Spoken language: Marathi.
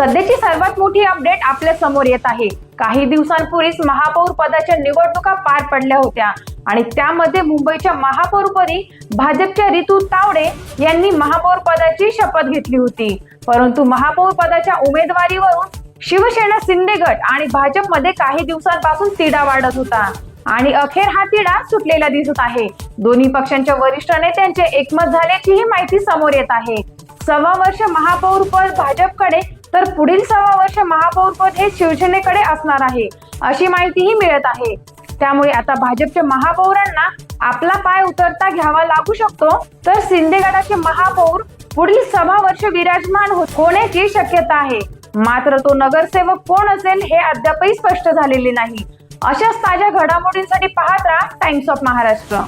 सध्याची सर्वात मोठी अपडेट आपल्या समोर येत आहे। काही दिवसांपूर्वीच महापौर पदाच्या निवडणुका पार पडल्या होत्या आणि त्यामध्ये मुंबईच्या महापौरपदी भाजपच्या रितू तावडे यांनी महापौर पदाची शपथ घेतली होती। परंतु महापौर पदाच्या उमेदवारीवरून शिवसेना शिंदे गट आणि भाजपमध्ये काही दिवसांपासून तिढा वाढत होता आणि अखेर हा तिढा सुटलेला दिसत आहे। दोन्ही पक्षांच्या वरिष्ठ नेत्यांचे एकमत झाल्याचीही माहिती समोर येत आहे। 1.25 वर्ष महापौर पद भाजपकडे तर पुढील 1.25 वर्ष महापौर पद हे शिवसेनेकडे असणार आहे, अशी माहितीही मिळत आहे। त्यामुळे आता भाजपच्या महापौरांना आपला पाय उतरता घ्यावा लागू शकतो, तर शिंदे गटाचे महापौर पुढील 1.25 वर्ष विराजमान होण्याची शक्यता आहे। मात्र तो नगरसेवक कोण असेल हे अद्यापही स्पष्ट झालेले नाही। अशाच ताज्या घडामोडींसाठी पाहत राहा टाइम्स ऑफ महाराष्ट्र।